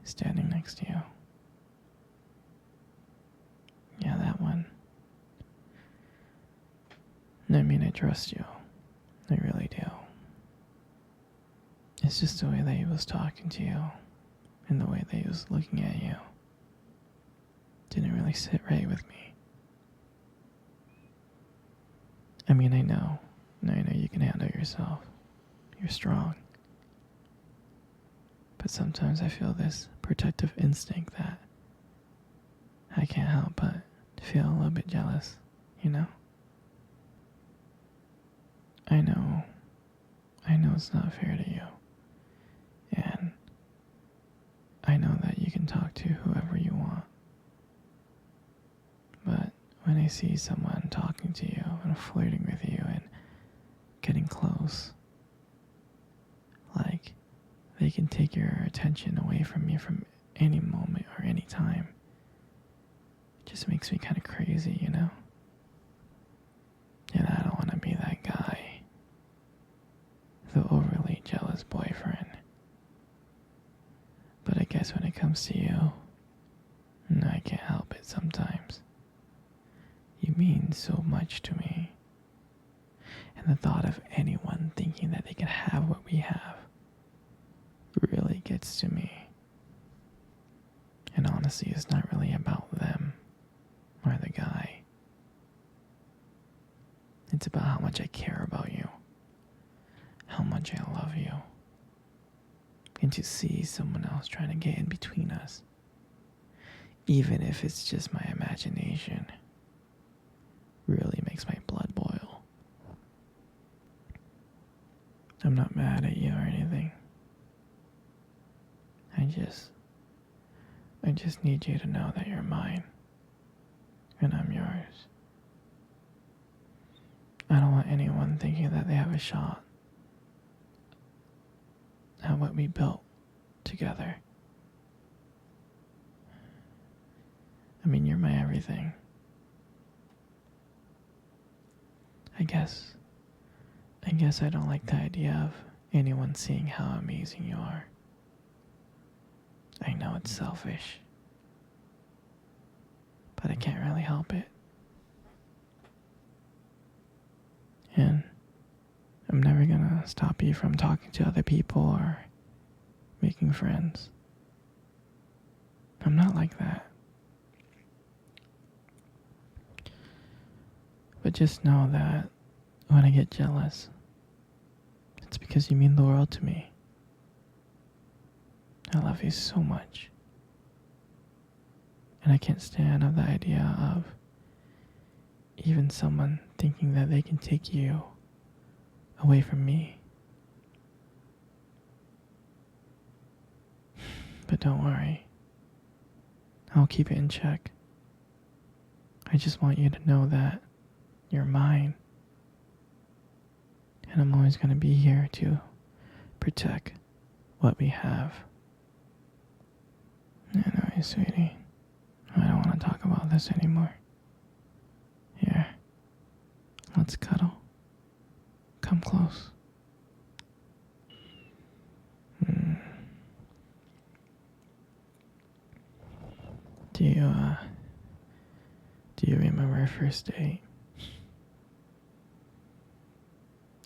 standing next to you. Yeah, that one. I mean, I trust you. I really do. It's just the way that he was talking to you and the way that he was looking at you didn't really sit right with me. I mean, I know you can handle yourself. You're strong. But sometimes I feel this protective instinct that I can't help but feel a little bit jealous, you know? I know it's not fair to you. And I know that you can talk to whoever you want. But when I see someone talking to you and flirting with you and getting close, like they can take your attention away from you from any moment or any time, it just makes me kind of crazy, you know? And I don't want to be that guy, the overly jealous boyfriend. But I guess when it comes to you, no, I can't help it sometimes. You mean so much to me. And the thought of anyone thinking that they can have what we have really gets to me. And honestly, it's not really about them or the guy. It's about how much I care about you, how much I love you. And to see someone else trying to get in between us, even if it's just my imagination, really makes my blood boil. I'm not mad at you or anything. I just need you to know that you're mine and I'm yours. I don't want anyone thinking that they have a shot at what we built together. I mean, you're my everything. I guess I don't like the idea of anyone seeing how amazing you are. I know it's selfish, but I can't really help it. And I'm never gonna stop you from talking to other people or making friends. I'm not like that. But just know that when I get jealous, it's because you mean the world to me. I love you so much. And I can't stand the idea of even someone thinking that they can take you away from me. But don't worry. I'll keep it in check. I just want you to know that you're mine. And I'm always going to be here to protect what we have. Anyway, sweetie, I don't want to talk about this anymore. Here, let's cuddle. Come close. Do you remember our first date?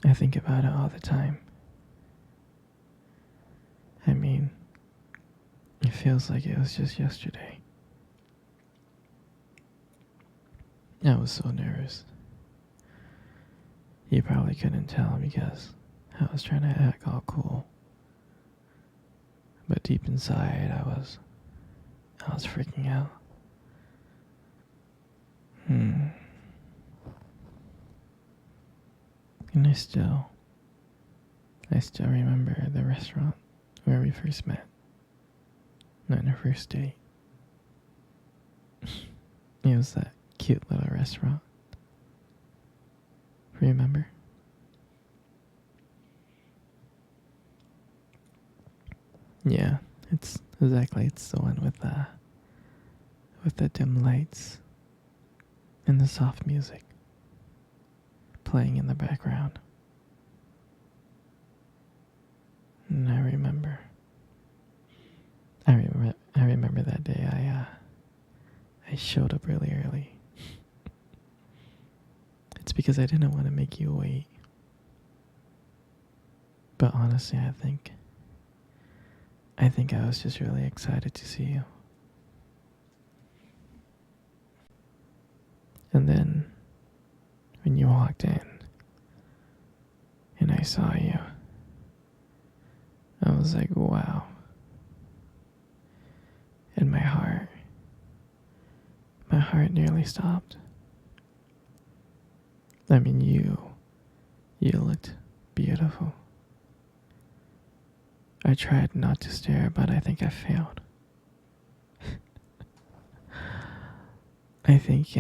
I think about it all the time. I mean, it feels like it was just yesterday. I was so nervous. You probably couldn't tell because I was trying to act all cool. But deep inside, I was freaking out. And I still remember the restaurant where we first met. On our first date. It was that cute little restaurant. Remember? Yeah, it's the one with the dim lights and the soft music playing in the background. And I showed up really early. It's because I didn't want to make you wait. But honestly, I think I was just really excited to see you. And then when you walked in and I saw you, I was like, wow. And my heart nearly stopped. I mean, you looked beautiful. I tried not to stare, but I think I failed. I think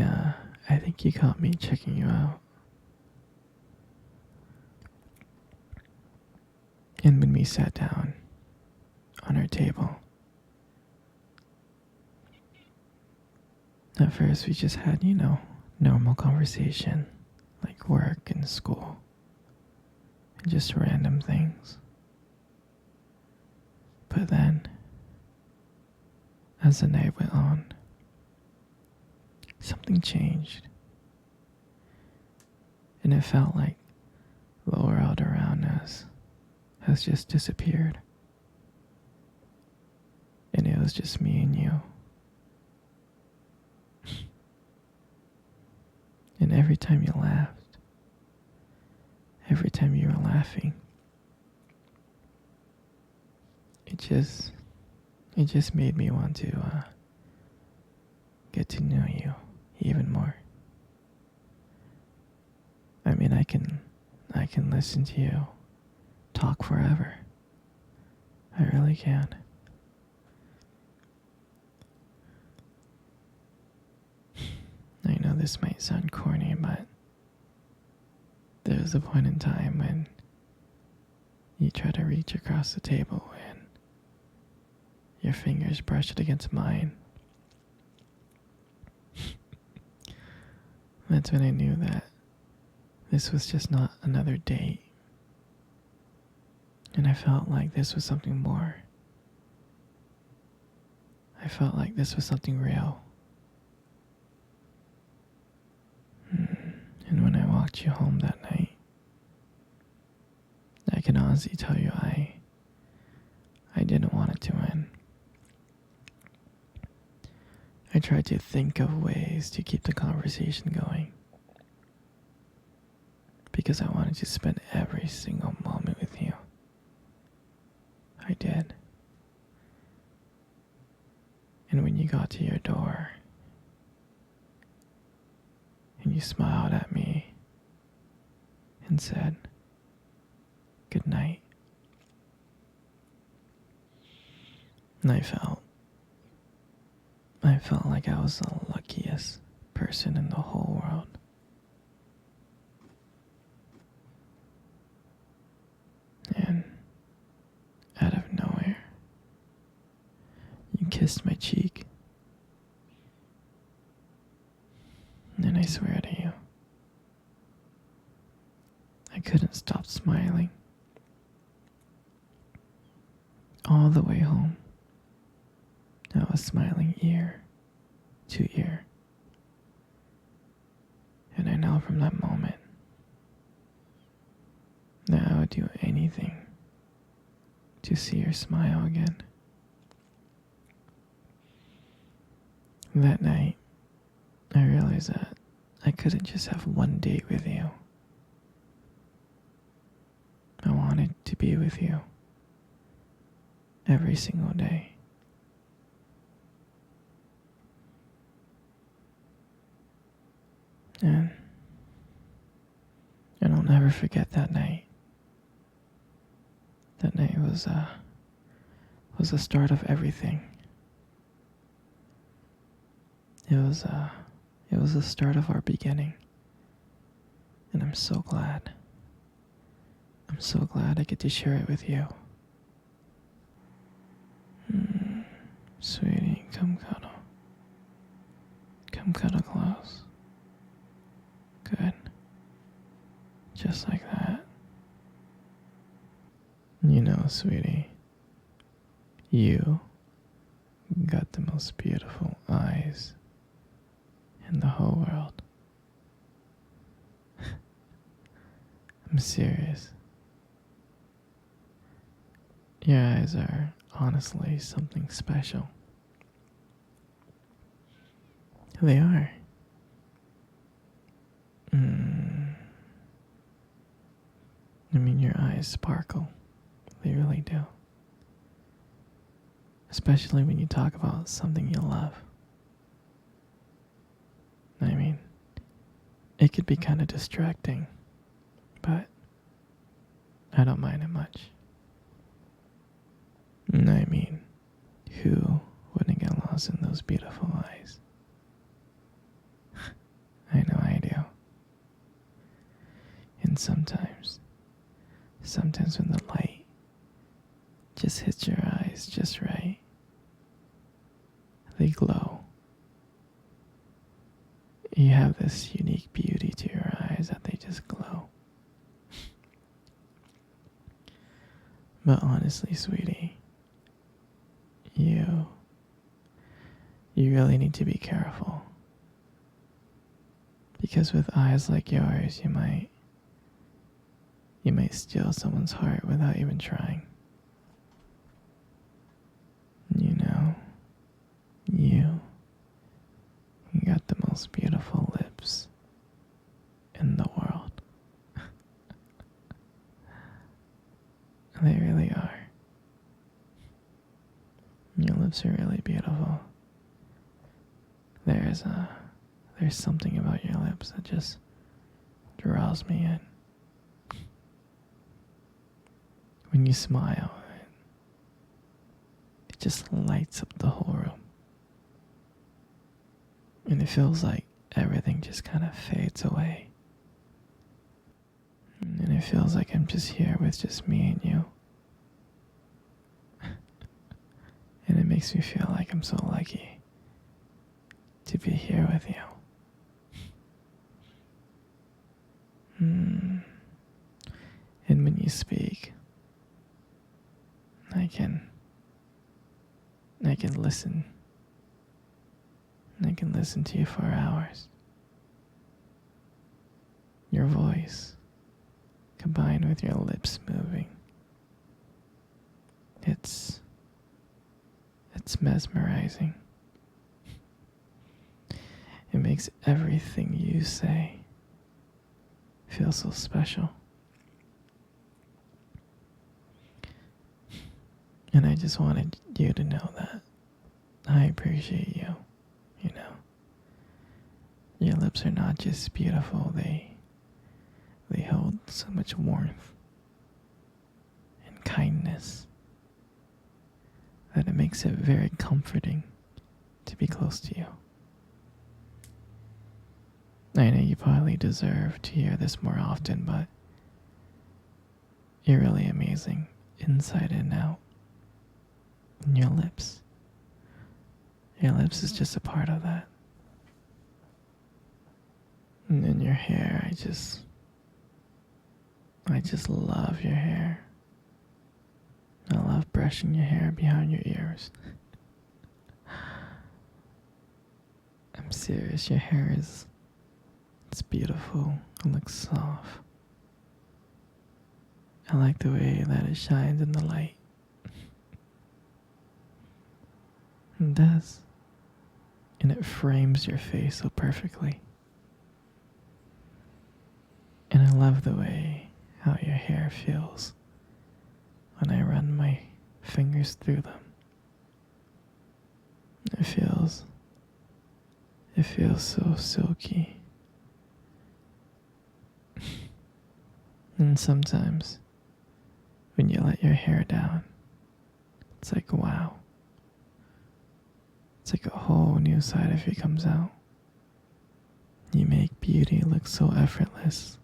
you caught me checking you out. And when we sat down on our table, at first we just had, normal conversation, like work and school, and just random things. But then, as the night went on, something changed. And it felt like the world around us has just disappeared. And it was just me and you. And every time you laughed, every time you were laughing, it just made me want to get to know you even more. I mean, I can listen to you talk forever. I really can. I know this might sound corny, but there was a point in time when you tried to reach across the table and your fingers brushed against mine. That's when I knew that this was just not another date. And I felt like this was something more. I felt like this was something real. And when I walked you home that night, I can honestly tell you I didn't want it to end. I tried to think of ways to keep the conversation going, because I wanted to spend every single moment with you. I did. And when you got to your door and you smiled at me and said, "Good night," and I felt like I was the luckiest person in the whole world. And out of nowhere, you kissed my cheek. And I swear to you, I couldn't stop smiling. All the way home, I was smiling ear to ear. And I know from that moment that I would do anything to see your smile again. That night, I realized that I couldn't just have one date with you. I wanted to be with you every single day. And I'll never forget that night. That night was the start of everything. It was the start of our beginning. And I'm so glad. I'm so glad I get to share it with you. Sweetie, come cuddle. Come cuddle close. Good. Just like that. You know, sweetie, you got the most beautiful eyes in the whole world. I'm serious. Your eyes are honestly something special. They are. Mm, I mean, your eyes sparkle. They really do. Especially when you talk about something you love. I mean, it could be kind of distracting, but I don't mind it much. I mean, who wouldn't get lost in those beautiful eyes? I know I do. And sometimes when the light just hits your eyes just right, they glow. You have this unique beauty to your eyes that they just glow. But honestly, sweetie, you really need to be careful. Because with eyes like yours, you might steal someone's heart without even trying. You know, you got the most beautiful lips in the world. They really are. Your lips are really beautiful. There's something about your lips that just draws me in. When you smile, it just lights up the whole room. And it feels like everything just kind of fades away. And it feels like I'm just here with just me and you. And it makes me feel like I'm so lucky to be here with you. And when you speak, I can listen. I can listen to you for hours. Your voice, combined with your lips moving, it's mesmerizing. It makes everything you say feel so special. And I just wanted you to know that I appreciate you, you know. Your lips are not just beautiful, they hold so much warmth and kindness that it makes it very comforting to be close to you. I know you probably deserve to hear this more often, but you're really amazing inside and out. And your lips is just a part of that. And then your hair, I just love your hair. I love brushing your hair behind your ears. I'm serious, your hair it's beautiful. It looks soft. I like the way that it shines in the light. It does. And it frames your face so perfectly. And I love the way how your hair feels when I run my fingers through them. It feels so silky. And sometimes when you let your hair down, it's like wow. It's like a whole new side of you comes out. You make beauty look so effortless